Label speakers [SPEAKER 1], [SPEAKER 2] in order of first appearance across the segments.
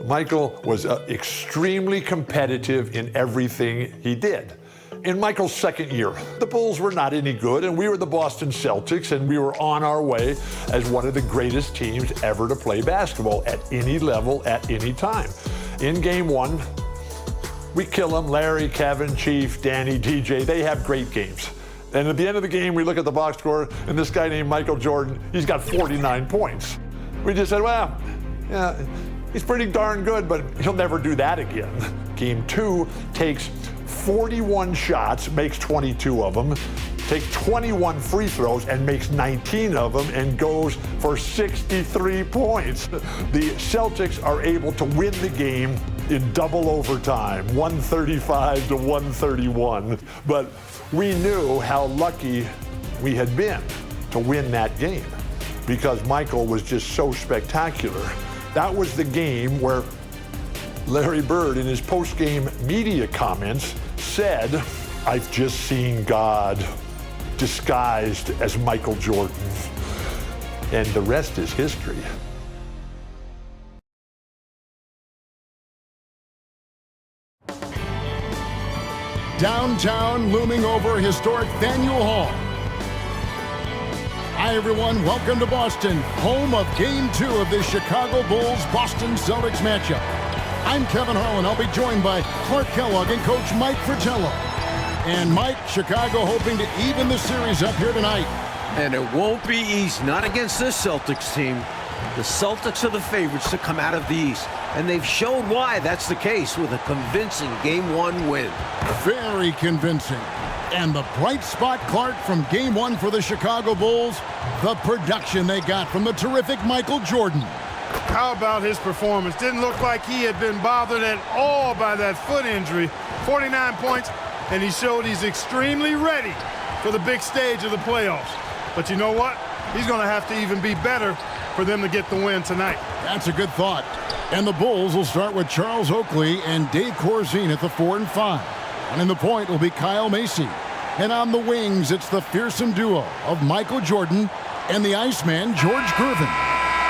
[SPEAKER 1] Michael was extremely competitive in everything he did. In Michael's second year, the Bulls were not any good, and we were the Boston Celtics, and we were on our way as one of the greatest teams ever to play basketball at any level, at any time. In game one, we kill them. Larry, Kevin, Chief, Danny, DJ, they have great games. And at the end of the game, we look at the box score, and this guy named Michael Jordan, he's got 49 points. We just said, well, yeah, he's pretty darn good, but he'll never do that again. Game two takes 41 shots, makes 22 of them, takes 21 free throws and makes 19 of them and goes for 63 points. The Celtics are able to win the game in double overtime, 135 to 131. But we knew how lucky we had been to win that game because Michael was just so spectacular. That was the game where Larry Bird, in his post-game media comments, said, "I've just seen God disguised as Michael Jordan." And the rest is history.
[SPEAKER 2] Downtown, looming over historic Faneuil Hall. Hi, everyone. Welcome to Boston, home of Game 2 of the Chicago Bulls-Boston Celtics matchup. I'm Kevin Harlan. I'll be joined by Clark Kellogg and Coach Mike Fratello. And Mike, Chicago hoping to even the series up here tonight.
[SPEAKER 3] And it won't be easy, not against this Celtics team. The Celtics are the favorites to come out of the East, and they've shown why that's the case with a convincing Game 1 win.
[SPEAKER 2] Very convincing. And the bright spot, Clark, from Game 1 for the Chicago Bulls, the production they got from the terrific Michael Jordan.
[SPEAKER 4] How about his performance? Didn't look like he had been bothered at all by that foot injury. 49 points, and he showed he's extremely ready for the big stage of the playoffs. But you know what? He's going to have to even be better for them to get the win tonight.
[SPEAKER 2] That's a good thought. And the Bulls will start with Charles Oakley and Dave Corzine at the 4 and 5. And in the point will be Kyle Macy. And on the wings, it's the fearsome duo of Michael Jordan and the Iceman, George Gervin.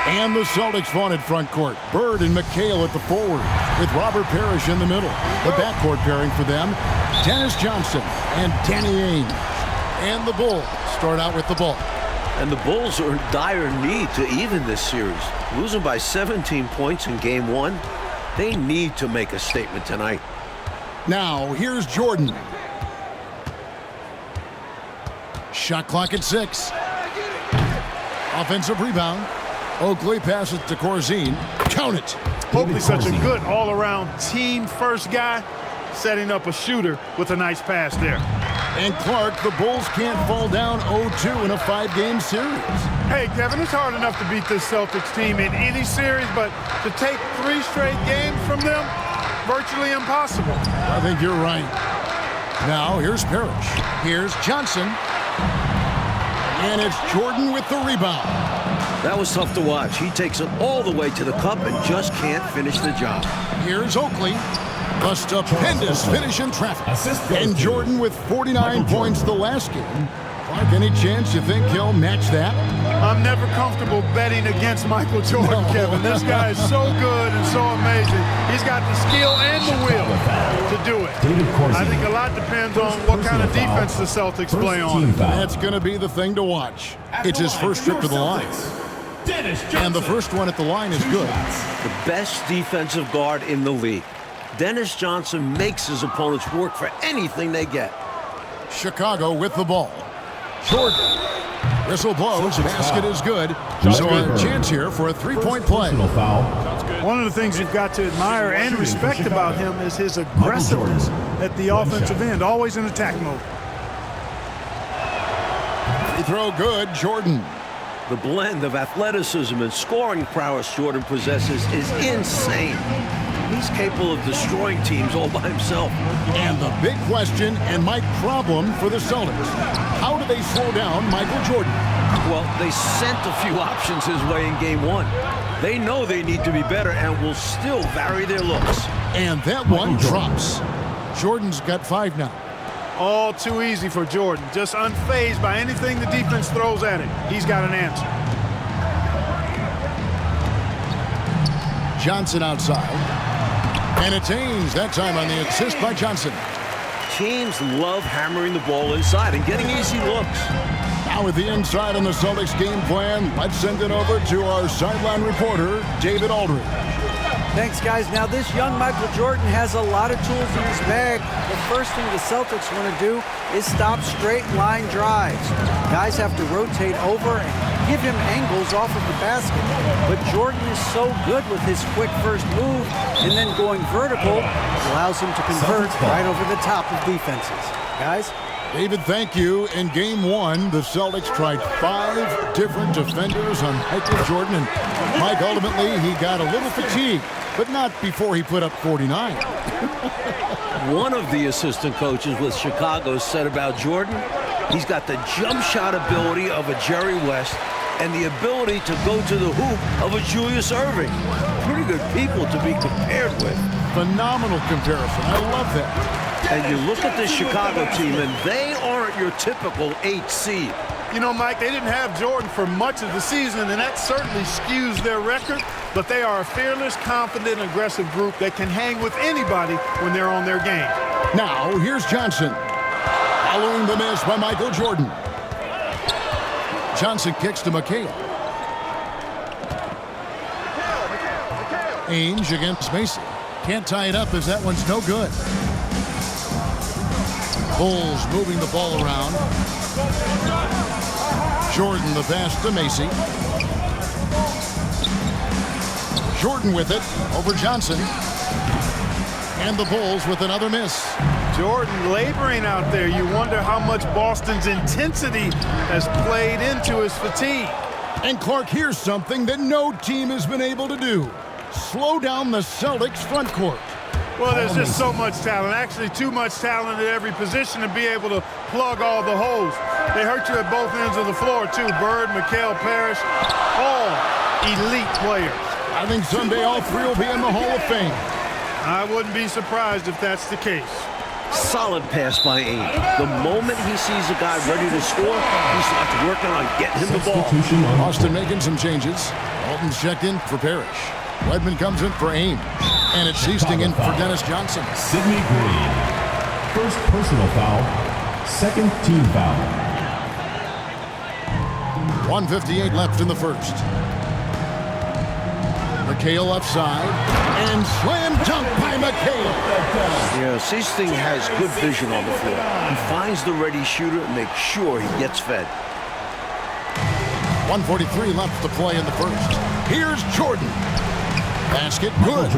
[SPEAKER 2] And the Celtics vaunted front court, Bird and McHale at the forward, with Robert Parrish in the middle. The backcourt pairing for them, Dennis Johnson and Danny Ainge. And the Bulls start out with the ball.
[SPEAKER 3] And the Bulls are in dire need to even this series. Losing by 17 points in Game 1, they need to make a statement tonight.
[SPEAKER 2] Now, here's Jordan. Shot clock at 6. Offensive rebound. Oakley passes to Corzine. Count it.
[SPEAKER 4] Oakley's such a good all-around team-first guy, setting up a shooter with a nice pass there.
[SPEAKER 2] And Clark, the Bulls can't fall down 0-2 in a 5-game series.
[SPEAKER 4] Hey, Kevin, it's hard enough to beat this Celtics team in any series, but to take 3 straight games from them, virtually impossible.
[SPEAKER 2] I think you're right. Now, here's Parrish. Here's Johnson. And it's Jordan with the rebound.
[SPEAKER 3] That was tough to watch. He takes it all the way to the cup and just can't finish the job.
[SPEAKER 2] Here's Oakley. A stupendous finish in traffic. And Jordan with 49 points the last game. Clark, any chance you think he'll match that?
[SPEAKER 4] I'm never comfortable betting against Michael Jordan, Kevin. This guy is so good and so amazing. He's got the skill and the will to do it. I think a lot depends on what kind of defense the Celtics play on.
[SPEAKER 2] That's going to be the thing to watch. It's his first trip to the line. And the first one at the line is good.
[SPEAKER 3] The best defensive guard in the league. Dennis Johnson makes his opponents work for anything they get.
[SPEAKER 2] Chicago with the ball. Jordan. Whistle blows. Basket is good. So a chance here for a 3-point play.
[SPEAKER 4] One of the things you've got to admire and respect about him is his aggressiveness at the offensive end, always in attack mode.
[SPEAKER 2] Free throw good. Jordan.
[SPEAKER 3] The blend of athleticism and scoring prowess Jordan possesses is insane. He's capable of destroying teams all by himself.
[SPEAKER 2] And the big question and my problem for the Celtics. How do they slow down Michael Jordan?
[SPEAKER 3] Well, they sent a few options his way in Game 1. They know they need to be better and will still vary their looks.
[SPEAKER 2] And that one drops. Jordan's got 5 now.
[SPEAKER 4] All too easy for Jordan. Just unfazed by anything the defense throws at him. He's got an answer.
[SPEAKER 2] Johnson outside. And it's Ainge that time on the assist by Johnson.
[SPEAKER 3] Teams love hammering the ball inside and getting easy looks.
[SPEAKER 2] Now with the inside on the Celtics game plan, let's send it over to our sideline reporter, David Aldridge.
[SPEAKER 5] Thanks, guys. Now, this young Michael Jordan has a lot of tools in his bag. The first thing the Celtics want to do is stop straight line drives. Guys have to rotate over and give him angles off of the basket. But Jordan is so good with his quick first move, and then going vertical allows him to convert right over the top of defenses. Guys?
[SPEAKER 2] David, thank you. In game one, the Celtics tried 5 different defenders on Michael Jordan, and Mike, ultimately, he got a little fatigued, but not before he put up 49.
[SPEAKER 3] One of the assistant coaches with Chicago said about Jordan, he's got the jump shot ability of a Jerry West and the ability to go to the hoop of a Julius Erving. Pretty good people to be compared with.
[SPEAKER 2] Phenomenal comparison. I love that.
[SPEAKER 3] And you look at this Chicago team, and they aren't your typical 8 seed.
[SPEAKER 4] You know, Mike, they didn't have Jordan for much of the season, and that certainly skews their record. But they are a fearless, confident, aggressive group that can hang with anybody when they're on their game.
[SPEAKER 2] Now, here's Johnson. Following the miss by Michael Jordan. Johnson kicks to McHale. Ainge against Macy. Can't tie it up as that one's no good. Bulls moving the ball around. Jordan the pass to Macy. Jordan with it over Johnson. And the Bulls with another miss.
[SPEAKER 4] Jordan laboring out there. You wonder how much Boston's intensity has played into his fatigue.
[SPEAKER 2] And Clark, here's something that no team has been able to do. Slow down the Celtics front court.
[SPEAKER 4] Well, there's just so much talent, actually too much talent at every position to be able to plug all the holes. They hurt you at both ends of the floor, too. Bird, McHale, Parrish, all elite players.
[SPEAKER 2] I think someday all 3 will be in the Hall of Fame.
[SPEAKER 4] I wouldn't be surprised if that's the case.
[SPEAKER 3] Solid pass by Ainge. The moment he sees a guy ready to score, he starts working on getting him the ball.
[SPEAKER 2] Boston making some changes. Walton's checked in for Parrish. Wedman comes in for Ainge. And it's Seasting in for Dennis Johnson.
[SPEAKER 6] Sidney Green. First personal foul. Second team foul.
[SPEAKER 2] 1:58 left in the first. McHale left side. And slam dunk by McHale.
[SPEAKER 3] Yeah, Seasting has good vision on the floor. He finds the ready shooter and makes sure he gets fed.
[SPEAKER 2] 1:43 left to play in the first. Here's Jordan. Basket good.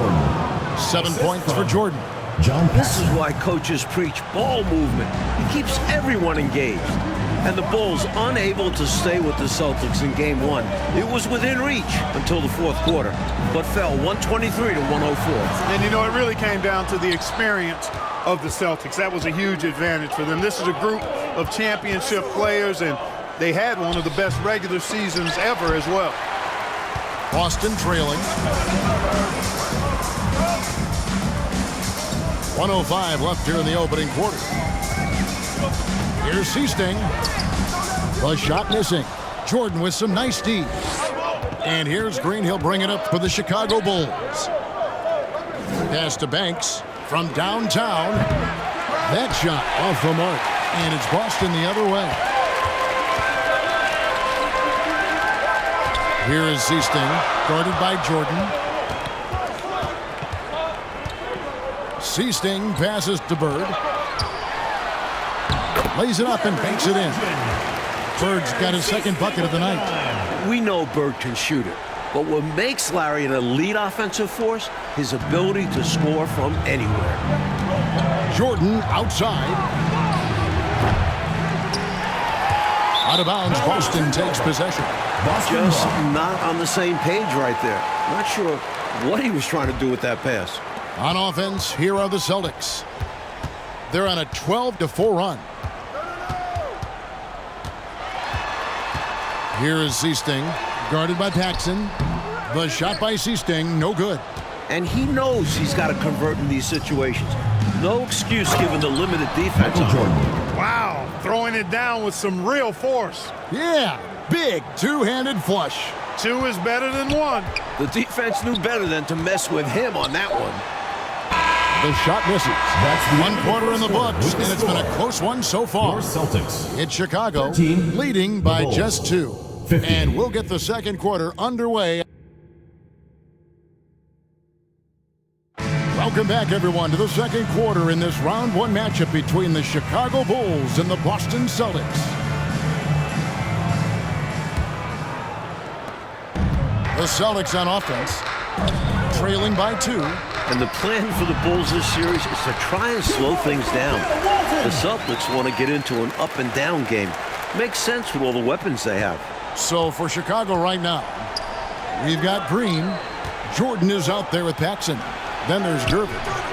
[SPEAKER 2] 7 points for Jordan.
[SPEAKER 3] This is why coaches preach ball movement. He keeps everyone engaged. And the Bulls unable to stay with the Celtics in game one. It was within reach until the fourth quarter, but fell 123 to 104.
[SPEAKER 4] And, you know, it really came down to the experience of the Celtics. That was a huge advantage for them. This is a group of championship players, and they had one of the best regular seasons ever as well.
[SPEAKER 2] Boston trailing. 1:05 left here in the opening quarter. Here's Seasting. The shot missing. Jordan with some nice D. And here's Green. He'll bring it up for the Chicago Bulls. Pass to Banks from downtown. That shot off the mark. And it's Boston the other way. Here is Seasting, guarded by Jordan. Seasting passes to Bird. Lays it up and banks it in. Bird's got his second bucket of the night.
[SPEAKER 3] We know Bird can shoot it, but what makes Larry an elite offensive force, his ability to score from anywhere.
[SPEAKER 2] Jordan outside. Out of bounds, Boston takes possession.
[SPEAKER 3] Just not on the same page right there. Not sure what he was trying to do with that pass.
[SPEAKER 2] On offense, here are the Celtics. They're on a 12-4 run. Here is Seasting, guarded by Paxson. The shot by Seasting, no good.
[SPEAKER 3] And he knows he's got to convert in these situations. No excuse given the limited defense on him.
[SPEAKER 4] Wow, throwing it down with some real force.
[SPEAKER 2] Yeah, big two-handed flush.
[SPEAKER 4] 2 is better than 1.
[SPEAKER 3] The defense knew better than to mess with him on that one.
[SPEAKER 2] The shot misses.
[SPEAKER 6] That's
[SPEAKER 2] One quarter in the books, and it's been a close one so far.
[SPEAKER 6] Celtics.
[SPEAKER 2] It's Chicago
[SPEAKER 6] 13,
[SPEAKER 2] leading by
[SPEAKER 6] Bulls.
[SPEAKER 2] just 2.
[SPEAKER 6] 15.
[SPEAKER 2] And we'll get the second quarter underway. Welcome back, everyone, to the second quarter in this round 1 matchup between the Chicago Bulls and the Boston Celtics. The Celtics on offense, trailing by 2.
[SPEAKER 3] And the plan for the Bulls this series is to try and slow things down. The Celtics want to get into an up and down game. Makes sense with all the weapons they have.
[SPEAKER 2] So for Chicago right now, we've got Green. Jordan is out there with Paxson. Then there's Gervin.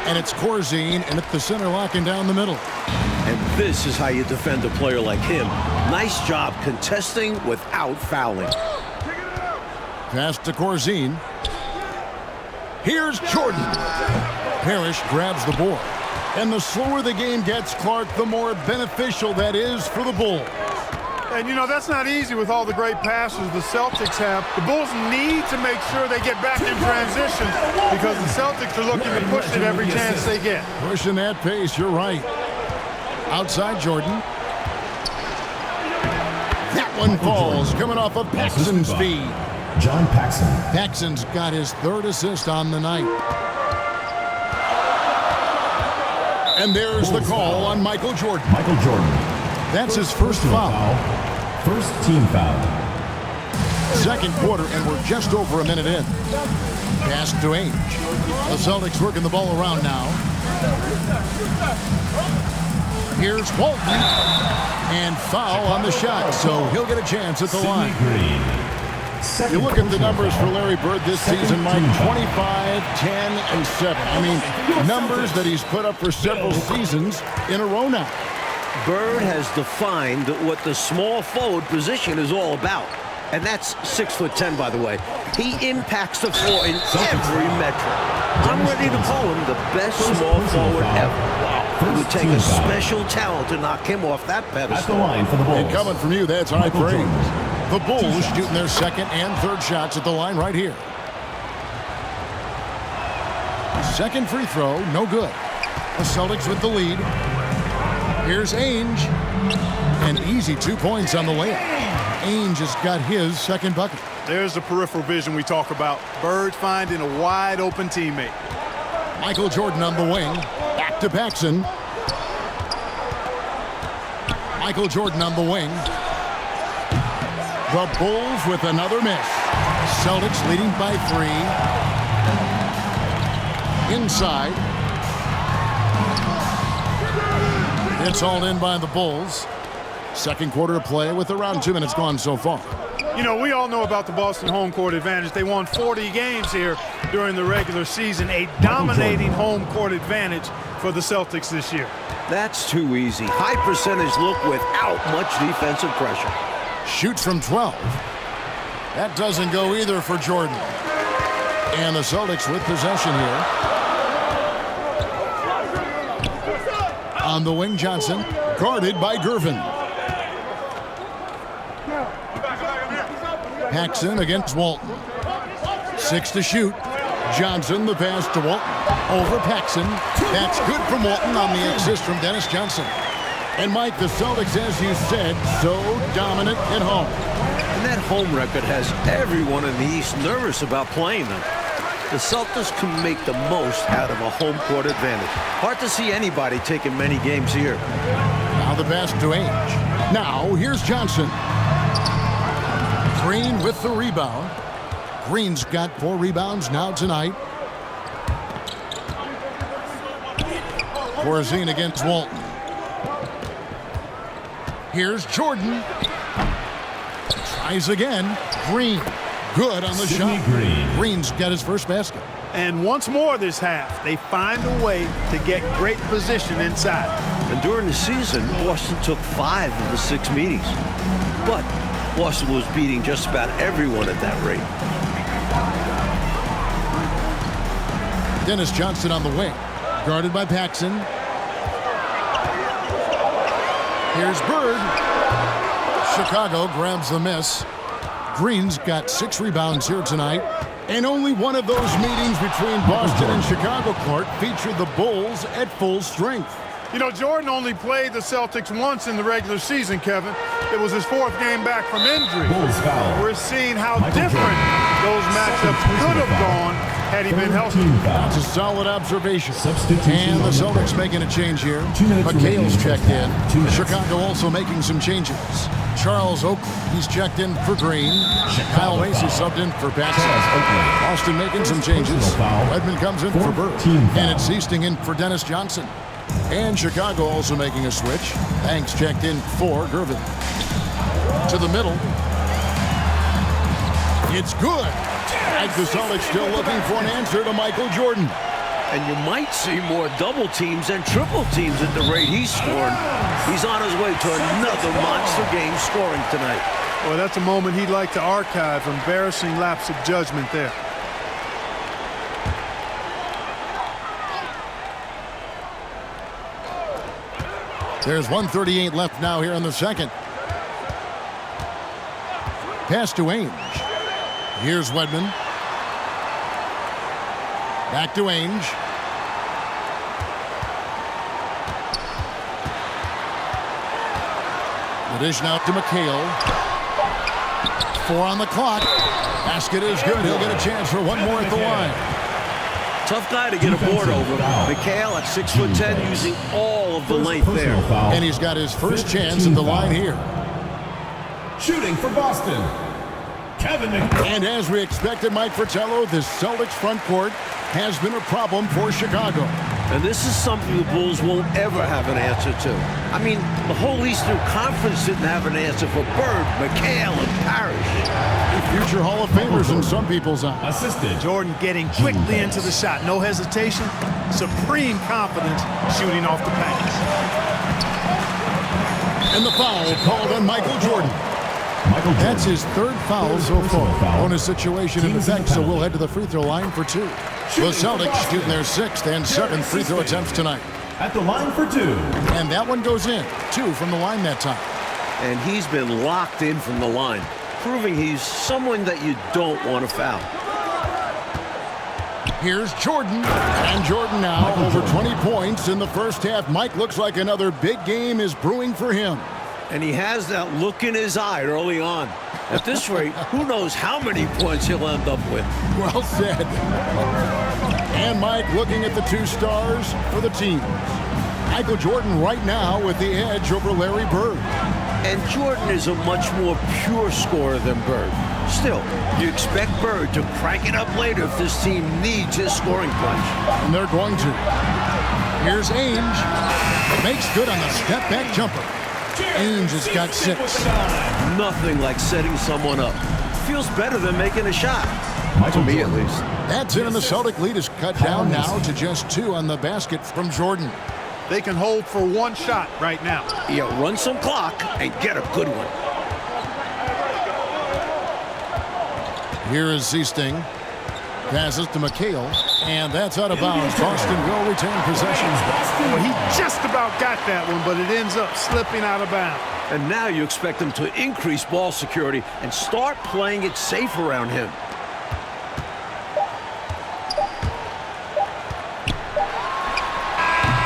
[SPEAKER 2] And it's Corzine, and at the center locking down the middle.
[SPEAKER 3] And this is how you defend a player like him. Nice job contesting without fouling.
[SPEAKER 2] Pass to Corzine. Here's Jordan. Parrish grabs the board. And the slower the game gets, Clark, the more beneficial that is for the Bulls.
[SPEAKER 4] And, you know, that's not easy with all the great passes the Celtics have. The Bulls need to make sure they get back in transition because the Celtics are looking to push it every chance they get.
[SPEAKER 2] Pushing that pace, you're right. Outside Jordan. That one falls, coming off of Paxson's feed.
[SPEAKER 6] John Paxson.
[SPEAKER 2] Paxson's got his 3rd assist on the night. And there's the call on Michael Jordan.
[SPEAKER 6] Michael Jordan.
[SPEAKER 2] That's his first foul.
[SPEAKER 6] First team foul.
[SPEAKER 2] Second quarter, and we're just over a minute in. Pass to Ainge. The Celtics working the ball around now. Here's Walton. And foul on the shot, so he'll get a chance at the line. You look at the numbers for Larry Bird this season, Mike, 25, 10, and 7. I mean, numbers that he's put up for several seasons in a row now.
[SPEAKER 3] Bird has defined what the small forward position is all about. And that's 6'10", by the way. He impacts the floor in every metric. I'm ready to call him the best small forward ever. It would take a special talent to knock him off that pedestal.
[SPEAKER 6] At the line for the Bulls.
[SPEAKER 2] And coming from you, that's high praise. The Bulls shooting their 2nd and 3rd shots at the line right here. Second free throw, no good. The Celtics with the lead. Here's Ainge. An easy 2 points on the layup. Ainge has got his 2nd bucket.
[SPEAKER 4] There's the peripheral vision we talk about. Bird finding a wide open teammate.
[SPEAKER 2] Michael Jordan on the wing. Back to Paxson. Michael Jordan on the wing. The Bulls with another miss. Celtics leading by 3. Inside. It's all in by the Bulls. Second quarter of play with around 2 minutes gone so far.
[SPEAKER 4] You know, we all know about the Boston home court advantage. They won 40 games here during the regular season. A dominating home court advantage for the Celtics this year.
[SPEAKER 3] That's too easy. High percentage look without much defensive pressure.
[SPEAKER 2] Shoots from 12. That doesn't go either for Jordan. And the Celtics with possession here. On the wing, Johnson, guarded by Gervin. Paxson against Walton. 6 to shoot. Johnson, the pass to Walton. Over Paxson. That's good from Walton on the assist from Dennis Johnson. And Mike, the Celtics, as you said, so dominant at home.
[SPEAKER 3] And that home record has everyone in the East nervous about playing them. The Celtics can make the most out of a home court advantage. Hard to see anybody taking many games here.
[SPEAKER 2] Now the pass to Ainge. Now here's Johnson. Green with the rebound. Green's got 4 rebounds now tonight. Corzine against Walton. Here's Jordan. Tries again. Green. Good on the shot. Green's got his first basket.
[SPEAKER 4] And once more this half, they find a way to get great position inside.
[SPEAKER 3] And during the season, Boston took 5 of the 6 meetings. But Boston was beating just about everyone at that rate.
[SPEAKER 2] Dennis Johnson on the wing. Guarded by Paxson. Here's Bird. Chicago grabs the miss. Green's got 6 rebounds here tonight. And only one of those meetings between Boston and Chicago, Clark, featured the Bulls at full strength.
[SPEAKER 4] You know, Jordan only played the Celtics once in the regular season, Kevin. It was his 4th game back from injury. We're seeing how different those matchups could have gone had he been healthy.
[SPEAKER 2] That's a solid observation. And the Celtics making a change here. McHale's checked in. Chicago also making some changes. Charles Oakley, he's checked in for Green. Kyle Macy subbed in for Bassett. Austin making some changes. Redmond comes in for Bird. And it's Easting in for Dennis Johnson. And Chicago also making a switch. Banks checked in for Gervin. To the middle. It's good. And the Celtics still looking for an answer to Michael Jordan.
[SPEAKER 3] And you might see more double teams and triple teams at the rate he's scoring. He's on his way to another monster game scoring tonight.
[SPEAKER 4] Well, that's a moment he'd like to archive. Embarrassing lapse of judgment there.
[SPEAKER 2] There's 1:38 left now here in the second. Pass to Ainge. Here's Wedman. Back to Ainge. The dish now to McHale. 4 on the clock. Basket is good. He'll get a chance for one more at the line.
[SPEAKER 3] Tough guy to get a board over. McHale at 6'10", using all of the length there.
[SPEAKER 2] And he's got his first chance at the line here.
[SPEAKER 6] Shooting for Boston, Kevin McHale.
[SPEAKER 2] And as we expected, Mike Fratello, the Celtics front court has been a problem for Chicago.
[SPEAKER 3] And this is something the Bulls won't ever have an answer to. I mean, the whole Eastern Conference didn't have an answer for Bird, McHale, and Parrish.
[SPEAKER 2] Future Hall of Famers in some people's eyes.
[SPEAKER 6] Assisted.
[SPEAKER 4] Jordan getting quickly into the shot. No hesitation. Supreme confidence shooting off the pass.
[SPEAKER 2] And the foul called on Michael Jordan. That's his 3rd foul so far. Bonus situation in effect, so we'll head to the free throw line for 2. The Celtics shooting their 6th and 7th free throw attempts tonight.
[SPEAKER 6] At the line for 2.
[SPEAKER 2] And that one goes in. 2 from the line that time.
[SPEAKER 3] And he's been locked in from the line, proving he's someone that you don't want to foul.
[SPEAKER 2] Here's Jordan. And Jordan now over 20 points in the first half. Mike, looks like another big game is brewing for him.
[SPEAKER 3] And he has that look in his eye early on. At this rate, who knows how many points he'll end up with.
[SPEAKER 2] Well said. And Mike looking at the 2 stars for the team. Michael Jordan right now with the edge over Larry Bird.
[SPEAKER 3] And Jordan is a much more pure scorer than Bird. Still, you expect Bird to crank it up later if this team needs his scoring punch.
[SPEAKER 2] And they're going to. Here's Ainge. Makes good on the step-back jumper. Ainge has got 6.
[SPEAKER 3] Nothing like setting someone up. Feels better than making a shot. To me, at least.
[SPEAKER 2] That's it, and the Celtic lead is cut down now to just 2 on the basket from Jordan.
[SPEAKER 4] They can hold for 1 shot right now.
[SPEAKER 3] Yeah, run some clock and get a good one.
[SPEAKER 2] Here is Easting. Passes to McHale, and that's out of bounds. Boston will retain possession.
[SPEAKER 4] Well, he just about got that one, but it ends up slipping out of bounds.
[SPEAKER 3] And now you expect them to increase ball security and start playing it safe around him.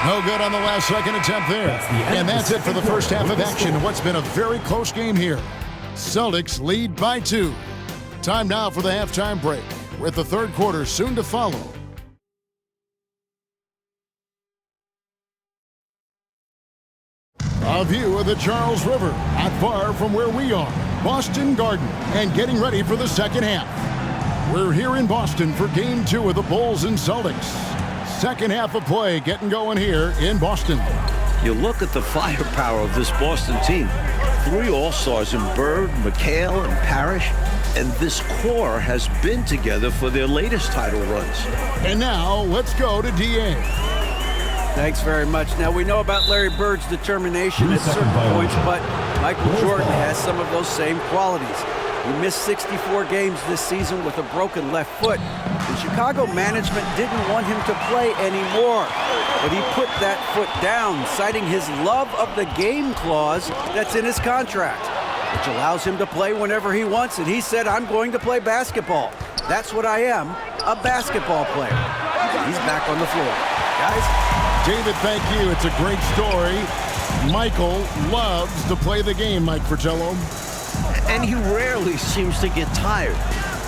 [SPEAKER 2] No good on the last second attempt there. And that's it for the first half of action. What's been a very close game here. Celtics lead by 2. Time now for the halftime break, with the 3rd quarter soon to follow. A view of the Charles River, not far from where we are, Boston Garden, and getting ready for the second half. We're here in Boston for Game 2 of the Bulls and Celtics. Second half of play getting going here in Boston.
[SPEAKER 3] You look at the firepower of this Boston team. 3 All-Stars in Bird, McHale, and Parrish. And this core has been together for their latest title runs.
[SPEAKER 2] And now, let's go to D.A.
[SPEAKER 5] Thanks very much. Now, we know about Larry Bird's determination at certain points, but Michael Jordan has some of those same qualities. He missed 64 games this season with a broken left foot. The Chicago management didn't want him to play anymore, but he put that foot down, citing his love of the game clause that's in his contract. which allows him to play whenever he wants. And he said, I'm going to play basketball. That's what I am, a basketball player. He's back on the floor. Guys?
[SPEAKER 2] David, thank you. It's a great story. Michael loves to play the game, Mike Fratello.
[SPEAKER 3] And he rarely seems to get tired.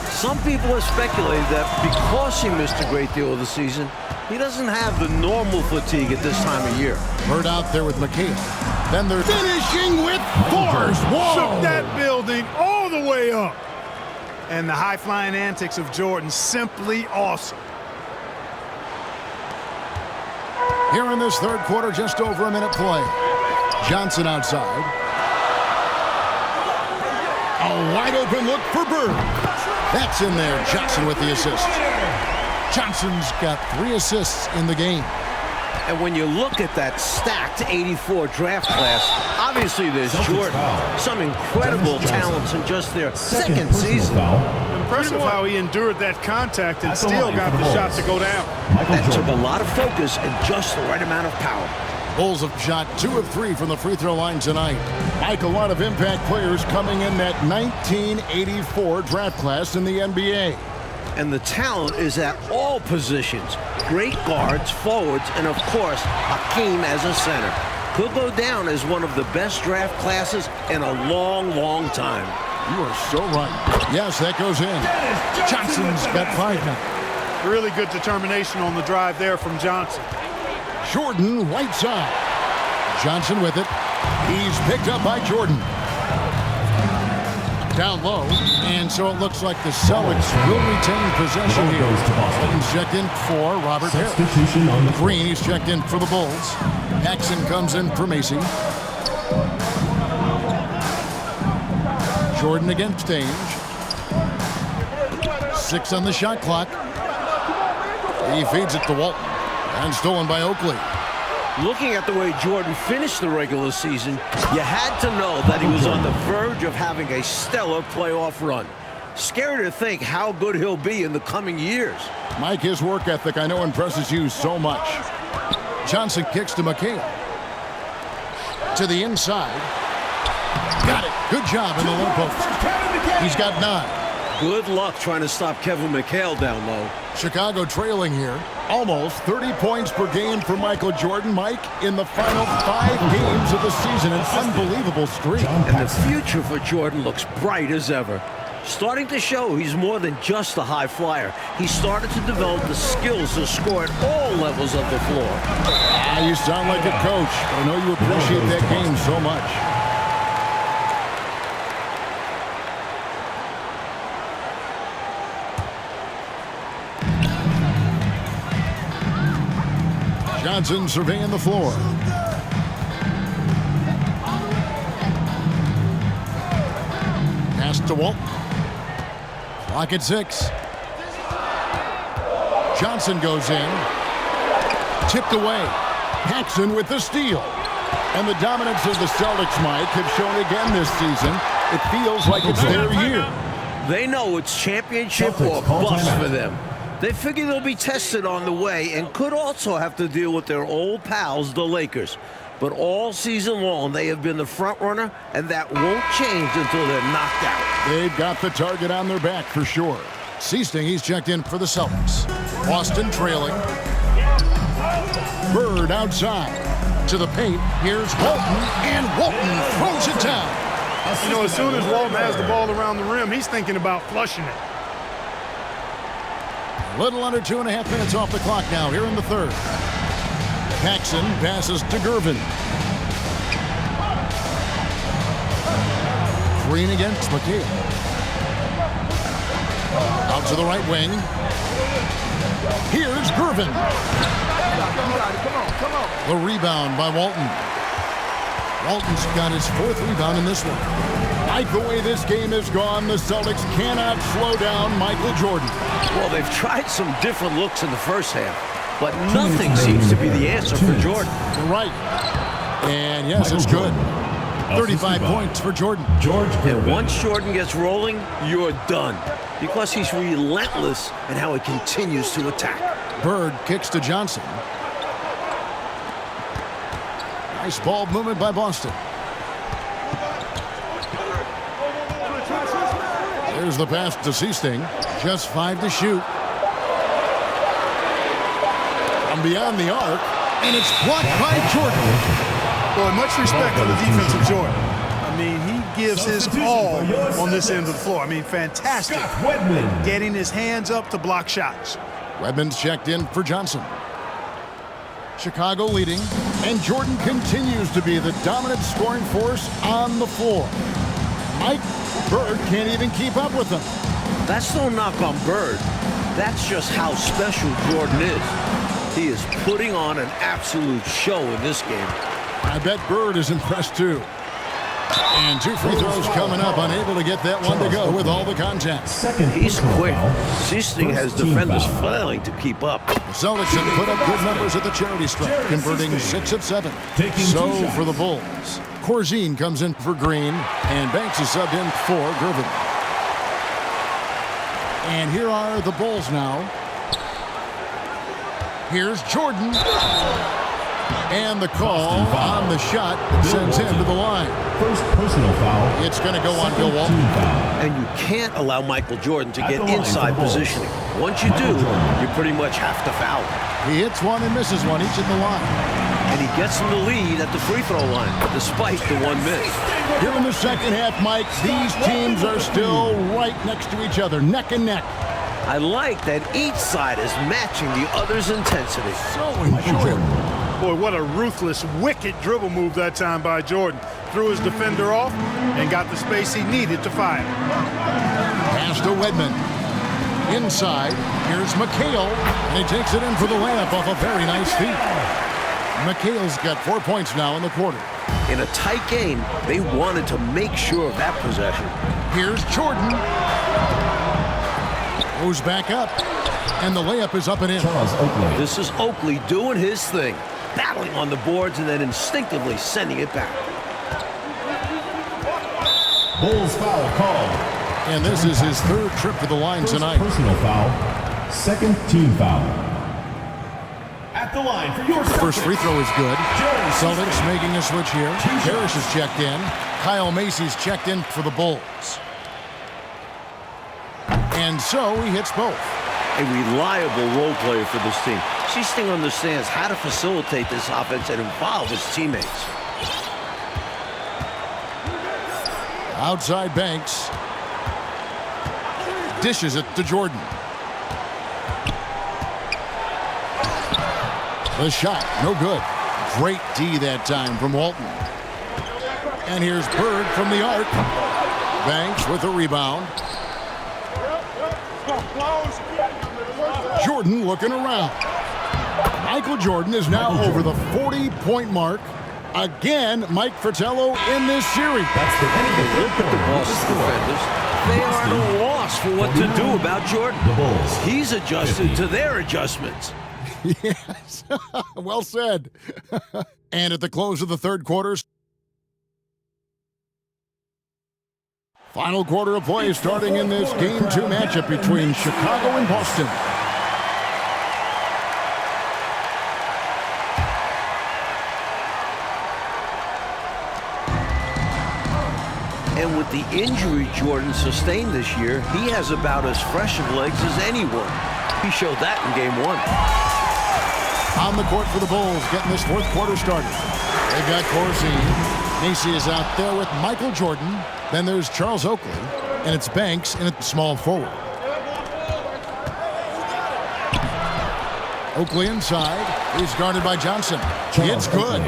[SPEAKER 3] Some people have speculated that because he missed a great deal of the season, he doesn't have the normal fatigue at this time of year.
[SPEAKER 2] Bird out there with McHale. Then they're finishing with force.
[SPEAKER 4] Shook that building all the way up. And the high-flying antics of Jordan, simply awesome.
[SPEAKER 2] Here in this third quarter, just over a minute play. Johnson outside. A wide open look for Bird. That's in there. Johnson with the assist. Johnson's got 3 assists in the game.
[SPEAKER 3] And when you look at that stacked 84 draft class, obviously there's Jordan. Some incredible talents in just their second season.
[SPEAKER 4] Impressive how he endured that contact and still got the shot to go down.
[SPEAKER 3] That took a lot of focus and just the right amount of power.
[SPEAKER 2] Bulls have shot 2 of 3 from the free throw line tonight. Mike, a lot of impact players coming in that 1984 draft class in the NBA.
[SPEAKER 3] And the talent is at all positions. Great guards, forwards, and of course, Hakeem as a center. Could go down as one of the best draft classes in a long, long time.
[SPEAKER 2] You are so right. Yes, that goes in. Johnson's got 5 now.
[SPEAKER 4] Really good determination on the drive there from Johnson.
[SPEAKER 2] Jordan right side. Johnson with it. He's picked up by Jordan. Down low, and so it looks like the Celtics will retain possession here. He's checked in for Robert Harris. Green, he's checked in for the Bulls. Paxson comes in for Macy. Jordan against Ainge. 6 on the shot clock. He feeds it to Walton, and stolen by Oakley.
[SPEAKER 3] Looking at the way Jordan finished the regular season, you had to know that he was on the verge of having a stellar playoff run. Scary to think how good he'll be in the coming years.
[SPEAKER 2] Mike, his work ethic I know impresses you so much. Johnson kicks to McHale. To the inside. Got it. Good job in the low post. He's got 9.
[SPEAKER 3] Good luck trying to stop Kevin McHale down low.
[SPEAKER 2] Chicago trailing here. Almost 30 points per game for Michael Jordan. Mike, in the final 5 games of the season, an unbelievable streak.
[SPEAKER 3] And the future for Jordan looks bright as ever. Starting to show he's more than just a high flyer. He started to develop the skills to score at all levels of the floor.
[SPEAKER 2] You sound like a coach. I know you appreciate that game so much. Johnson surveying the floor. Pass to Walton. Clock at 6. Johnson goes in. Tipped away. Paxson with the steal. And the dominance of the Celtics, Mike, have shown again this season. It feels like it's their year.
[SPEAKER 3] They know it's championship or bust for them. They figure they'll be tested on the way and could also have to deal with their old pals, the Lakers. But all season long, they have been the front runner, and that won't change until they're knocked out.
[SPEAKER 2] They've got the target on their back for sure. Seasting, he's checked in for the Celtics. Boston trailing. Bird outside. To the paint. Here's Walton, and Walton throws it down.
[SPEAKER 4] You know, as soon as Walton has the ball around the rim, he's thinking about flushing it.
[SPEAKER 2] A little under 2.5 minutes off the clock now here in the third. Paxson passes to Gervin. Green against McHale. Out to the right wing. Here's Gervin. Come on. The rebound by Walton. Walton's got his 4th rebound in this one. Like the way this game has gone, the Celtics cannot slow down Michael Jordan.
[SPEAKER 3] Well, they've tried some different looks in the first half, but nothing seems to be the answer for Jordan.
[SPEAKER 2] You're right. And yes, it's good. 35 points for Jordan.
[SPEAKER 3] And once Jordan gets rolling, you're done. Because he's relentless in how he continues to attack.
[SPEAKER 2] Bird kicks to Johnson. Nice ball movement by Boston. There's the pass to Seasting. Just 5 to shoot. From beyond the arc, and it's blocked by Jordan.
[SPEAKER 4] Boy, much respect for the defensive Jordan. I mean, he gives his all on this end of the floor. I mean, fantastic getting his hands up to block shots.
[SPEAKER 2] Redmond's checked in for Johnson. Chicago leading, and Jordan continues to be the dominant scoring force on the floor. Mike Bird can't even keep up with him.
[SPEAKER 3] That's no knock on Bird. That's just how special Jordan is. He is putting on an absolute show in this game.
[SPEAKER 2] I bet Bird is impressed too. And 2 free throws coming up, unable to get that one to go with all the contact.
[SPEAKER 3] He's quick. Seasting has defenders failing to keep up.
[SPEAKER 2] The Celtics have put up good numbers at the charity stripe, converting 6 of 7. So for the Bulls, Corzine comes in for Green, and Banks is subbed in for Gervin. And here are the Bulls now. Here's Jordan. And the call on the shot that sends him to the line.
[SPEAKER 6] First personal foul.
[SPEAKER 2] It's going to go on Bill Walton.
[SPEAKER 3] And you can't allow Michael Jordan to get inside positioning. Once you do, you pretty much have to foul.
[SPEAKER 2] He hits one and misses one, each at the line.
[SPEAKER 3] And he gets him the lead at the free throw line, despite the 1 miss.
[SPEAKER 2] Here in the second half, Mike, these teams are still right next to each other, neck and neck.
[SPEAKER 3] I like that each side is matching the other's intensity.
[SPEAKER 2] So enjoyable.
[SPEAKER 4] Boy, what a ruthless, wicked dribble move that time by Jordan. Threw his defender off and got the space he needed to fire.
[SPEAKER 2] Pass to Wedman. Inside, here's McHale, and he takes it in for the layup off a very nice feed. McHale's got 4 points now in the quarter.
[SPEAKER 3] In a tight game, they wanted to make sure of that possession.
[SPEAKER 2] Here's Jordan. Goes back up, and the layup is up and in.
[SPEAKER 3] This is Oakley doing his thing, battling on the boards and then instinctively sending it back.
[SPEAKER 6] Bulls foul called.
[SPEAKER 2] And this is his 3rd trip to the line tonight.
[SPEAKER 6] Personal foul. 2nd team foul. At the line for your
[SPEAKER 2] First free throw is good. Celtics making a switch here. Parrish is checked in. Kyle Macy's checked in for the Bulls. And so he hits both.
[SPEAKER 3] A reliable role player for this team. Seasting understands how to facilitate this offense and involve his teammates.
[SPEAKER 2] Outside Banks. Dishes it to Jordan. The shot, no good. Great D that time from Walton. And here's Bird from the arc. Banks with a rebound. Jordan looking around. Michael Jordan is now over the 40-point mark. Again, Mike Fratello in this series.
[SPEAKER 3] Look at the Boston defenders. They are at a loss for what to do about Jordan. He's adjusted to their adjustments.
[SPEAKER 2] Yes, well said. And at the close of the 3rd quarter, final quarter of play starting in this Game 2 matchup between Chicago and Boston.
[SPEAKER 3] And with the injury Jordan sustained this year, he has about as fresh of legs as anyone. He showed that in Game 1.
[SPEAKER 2] On the court for the Bulls, getting this 4th quarter started. They've got Corzine. Macy is out there with Michael Jordan. Then there's Charles Oakley, and it's Banks in a small forward. Oakley inside. He's guarded by Johnson. It's good.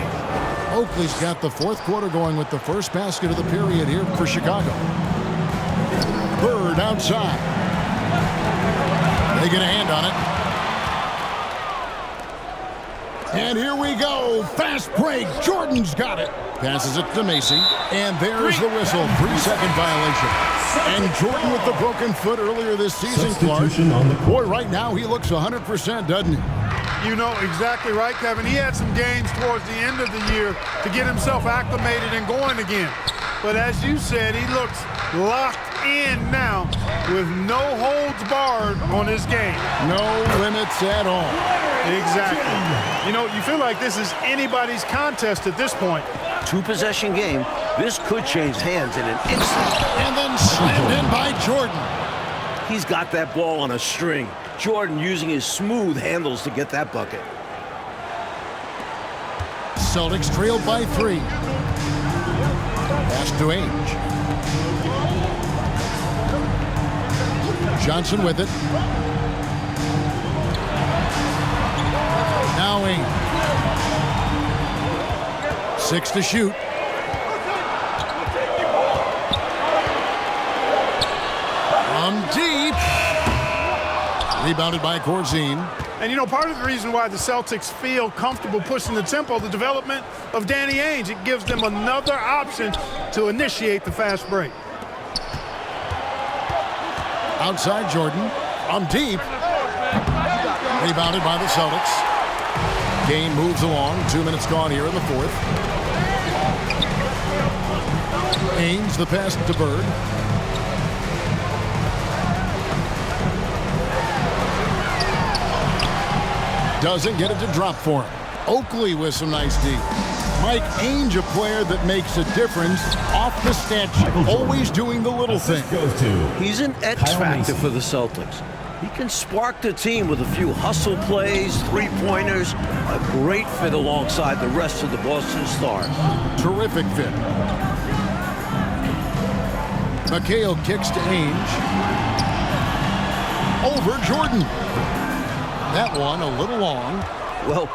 [SPEAKER 2] Oakley's got the 4th quarter going with the first basket of the period here for Chicago. Bird outside. They get a hand on it. And here we go. Fast break. Jordan's got it. Passes it to Macy. And there's the whistle. 3-second violation. And Jordan with the broken foot earlier this season, Clark. Boy, right now he looks 100%, doesn't he?
[SPEAKER 4] You know exactly right, Kevin. He had some games towards the end of the year to get himself acclimated and going again. But as you said, he looks locked in now with no holds barred on his game.
[SPEAKER 2] No limits at all.
[SPEAKER 4] Exactly. You know, you feel like this is anybody's contest at this point.
[SPEAKER 3] 2-possession game. This could change hands in an instant.
[SPEAKER 2] And then slammed in in by Jordan.
[SPEAKER 3] He's got that ball on a string. Jordan using his smooth handles to get that bucket.
[SPEAKER 2] Celtics trailed by 3. Pass to Ainge. Johnson with it. Now Ainge. 6 to shoot. From deep. Rebounded by Corzine.
[SPEAKER 4] And, you know, part of the reason why the Celtics feel comfortable pushing the tempo, the development of Danny Ainge, it gives them another option to initiate the fast break.
[SPEAKER 2] Outside Jordan. From deep. Rebounded by the Celtics. Game moves along. 2 minutes gone here in the fourth. Ainge, the pass to Bird. Doesn't get it to drop for him. Oakley with some nice D. Mike Ainge, a player that makes a difference off the stat sheet, always doing the little thing.
[SPEAKER 3] He's an X factor for the Celtics. He can spark the team with a few hustle plays, three-pointers, a great fit alongside the rest of the Boston Stars.
[SPEAKER 2] Terrific fit. McHale kicks to Ainge. Over Jordan. That one a little long.
[SPEAKER 3] Well,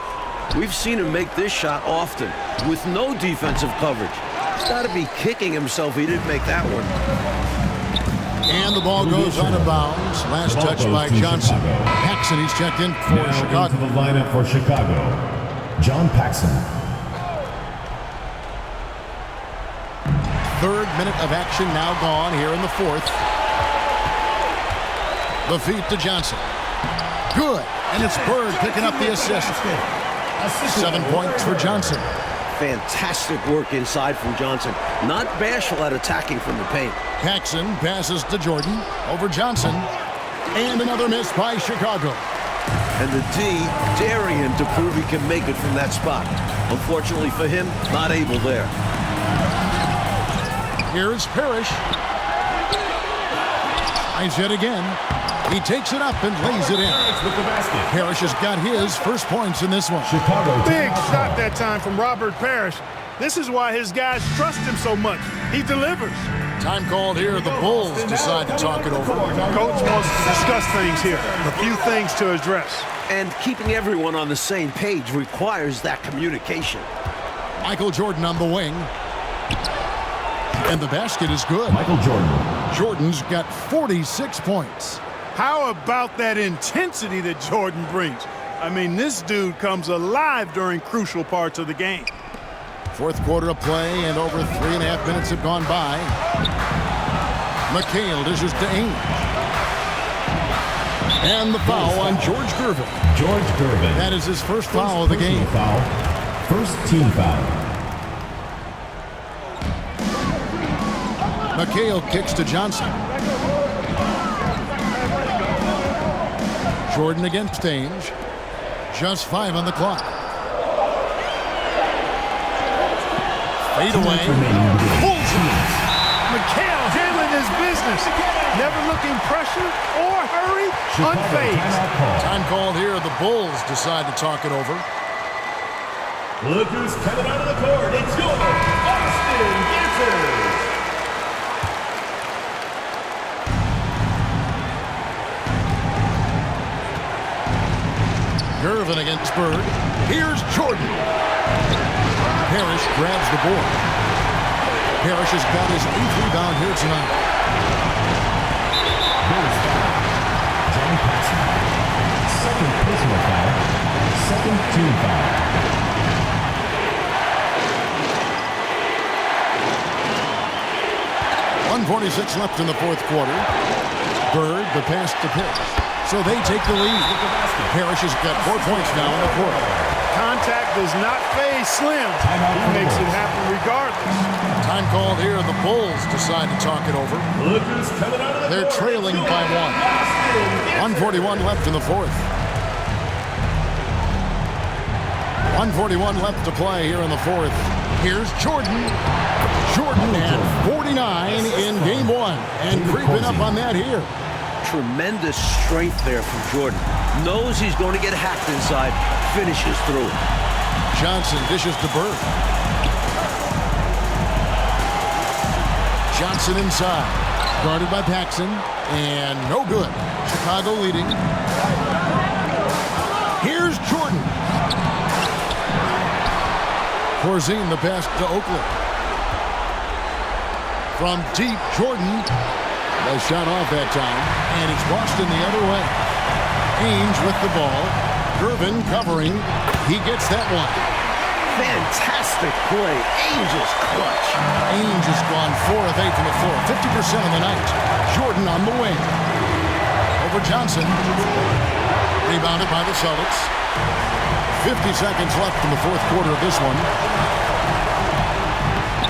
[SPEAKER 3] we've seen him make this shot often with no defensive coverage. He's got to be kicking himself he didn't make that one.
[SPEAKER 2] And the ball goes out of bounds. Last touch by Johnson. Paxson, he's checked in for
[SPEAKER 6] now
[SPEAKER 2] Chicago.
[SPEAKER 6] Into the lineup for Chicago, John Paxson.
[SPEAKER 2] Third minute of action now gone here in the fourth. The feed to Johnson. Good. And it's Bird picking up the assist. 7 points for Johnson.
[SPEAKER 3] Fantastic work inside from Johnson. Not bashful at attacking from the paint.
[SPEAKER 2] Paxson passes to Jordan. Over Johnson. And another miss by Chicago.
[SPEAKER 3] And the D daring him to prove he can make it from that spot. Unfortunately for him, not able there.
[SPEAKER 2] Here's Parrish. Tries it again. He takes it up and lays it in. Parrish has got his first points in this one.
[SPEAKER 6] Chicago.
[SPEAKER 4] Big shot that time from Robert Parrish. This is why his guys trust him so much. He delivers.
[SPEAKER 2] Time called here. The Bulls decide to talk it over.
[SPEAKER 4] Coach wants to discuss things here. A few things to address.
[SPEAKER 3] And keeping everyone on the same page requires that communication.
[SPEAKER 2] Michael Jordan on the wing. And the basket is good.
[SPEAKER 6] Michael Jordan.
[SPEAKER 2] Jordan's got 46 points.
[SPEAKER 4] How about that intensity that Jordan brings? I mean, this dude comes alive during crucial parts of the game.
[SPEAKER 2] Fourth quarter of play, and over 3.5 minutes have gone by. McHale dishes to Ainge. And the foul on George Gervin.
[SPEAKER 6] George Gervin.
[SPEAKER 2] That is his first foul of the game.
[SPEAKER 6] Foul. First team foul.
[SPEAKER 2] McHale kicks to Johnson. Jordan against Ainge. Just 5 on the clock. Fade away. Pulls it.
[SPEAKER 4] McHale handling his business. Never looking pressure or hurry. Unfazed.
[SPEAKER 2] Time called here. The Bulls decide to talk it over.
[SPEAKER 6] Look who's coming out of the court. It's your Austin Gibson.
[SPEAKER 2] Gervin against Bird. Here's Jordan. Parrish grabs the board. Parrish has got his 8th rebound here tonight.
[SPEAKER 6] John Paxson. Second personal foul. Second team foul.
[SPEAKER 2] .146 left in the fourth quarter. Bird, the pass to Parrish. So they take the lead. Parrish has got 4 points now in the quarter.
[SPEAKER 4] Contact does not phase Slim. He makes it happen regardless.
[SPEAKER 2] Time called here. The Bulls decide to talk it over.
[SPEAKER 6] Look who's coming out of the
[SPEAKER 2] They're trailing by 1. 141 left in the fourth. 141 left to play here in the fourth. Here's Jordan. Jordan had 49 in game one and creeping up on that here.
[SPEAKER 3] Tremendous strength there from Jordan. Knows he's going to get hacked inside. Finishes through it.
[SPEAKER 2] Johnson dishes to Bird. Johnson inside. Guarded by Paxson. And no good. Chicago leading. Here's Jordan. Corzine the pass to Oakley. From deep, Jordan. Nice shot off that time. And it's Boston the other way. Ainge with the ball. Gervin covering. He gets that one.
[SPEAKER 3] Fantastic play. Ainge is clutch.
[SPEAKER 2] Ainge has gone 4 of 8 from the floor. 50% on the night. Jordan on the wing. Over Johnson. Rebounded by the Celtics. 50 seconds left in the fourth quarter of this one.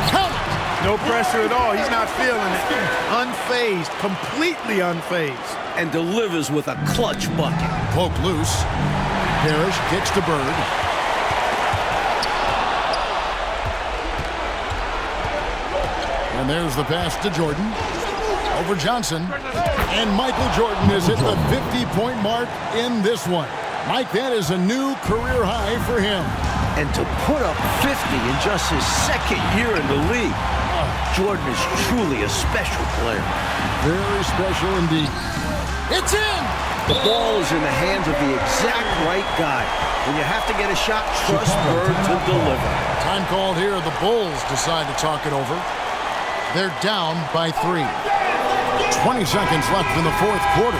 [SPEAKER 2] Count it!
[SPEAKER 4] No pressure at all. He's not feeling it. Unfazed. Completely unfazed.
[SPEAKER 3] And delivers with a clutch bucket.
[SPEAKER 2] Poke loose. Parrish kicks to Bird. And there's the pass to Jordan. Over Johnson. And Michael Jordan is at the 50-point mark in this one. Mike, that is a new career high for him.
[SPEAKER 3] And to put up 50 in just his second year in the league, Jordan is truly a special player.
[SPEAKER 2] Very special indeed. It's in!
[SPEAKER 3] The ball is in the hands of the exact right guy. When you have to get a shot, trust Bird to deliver.
[SPEAKER 2] Time called here. The Bulls decide to talk it over. They're down by 3. 20 seconds left in the fourth quarter.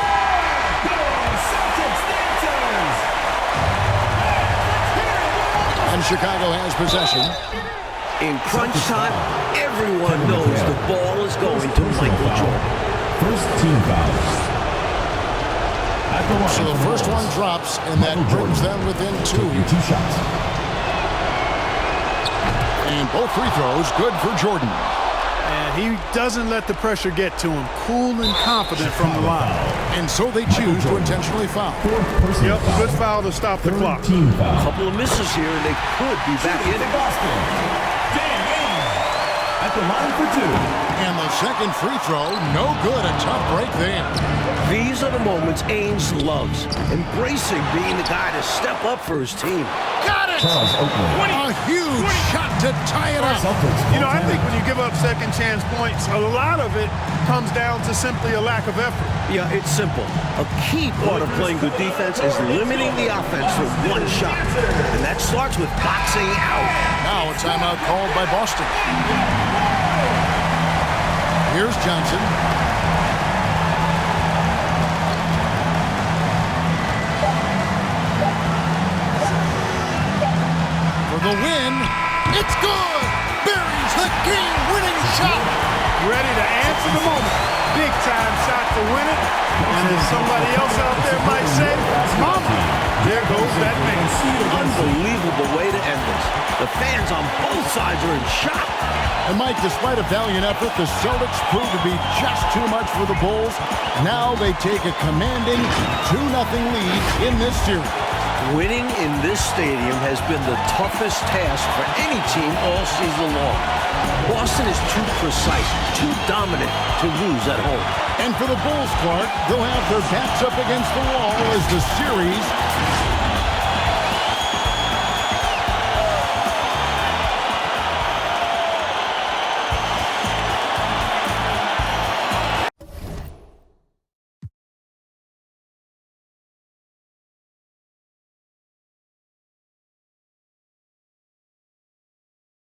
[SPEAKER 2] And Chicago has possession.
[SPEAKER 3] In crunch time, everyone knows the ball is going to Michael Jordan.
[SPEAKER 6] First team foul.
[SPEAKER 2] So the first one drops, and that brings them within 2.
[SPEAKER 6] 2 shots.
[SPEAKER 2] And both free throws good for Jordan.
[SPEAKER 4] And he doesn't let the pressure get to him. Cool and confident from the line.
[SPEAKER 2] And so they choose to intentionally foul.
[SPEAKER 4] Yep, a good foul to stop the clock.
[SPEAKER 6] Team foul.
[SPEAKER 3] A couple of misses here, and they could be back in it.
[SPEAKER 6] Boston. At the line for 2.
[SPEAKER 2] And the second free throw, no good. A tough break there.
[SPEAKER 3] These are the moments Ainge loves, embracing being the guy to step up for his team.
[SPEAKER 2] Got it!
[SPEAKER 6] Charles Oakley.
[SPEAKER 2] A huge shot to tie it up.
[SPEAKER 4] You know, I think when you give up second chance points, a lot of it comes down to simply a lack of effort.
[SPEAKER 3] Yeah, it's simple. A key part of playing good defense is limiting the offense to one shot. And that starts with boxing out.
[SPEAKER 2] Now a timeout called by Boston. Here's Johnson. For the win, it's good! Buries the game-winning shot!
[SPEAKER 4] Ready to answer the moment. Big time shot to win it. And as somebody else out there might say, mama, there goes that man.
[SPEAKER 3] Unbelievable way to end this. The fans on both sides are in shock.
[SPEAKER 2] And Mike, despite a valiant effort, the Celtics proved to be just too much for the Bulls. Now they take a commanding 2-0 lead in this series.
[SPEAKER 3] Winning in this stadium has been the toughest task for any team all season long. Boston is too precise, too dominant to lose at home.
[SPEAKER 2] And for the Bulls, Clark, they'll have their backs up against the wall as the series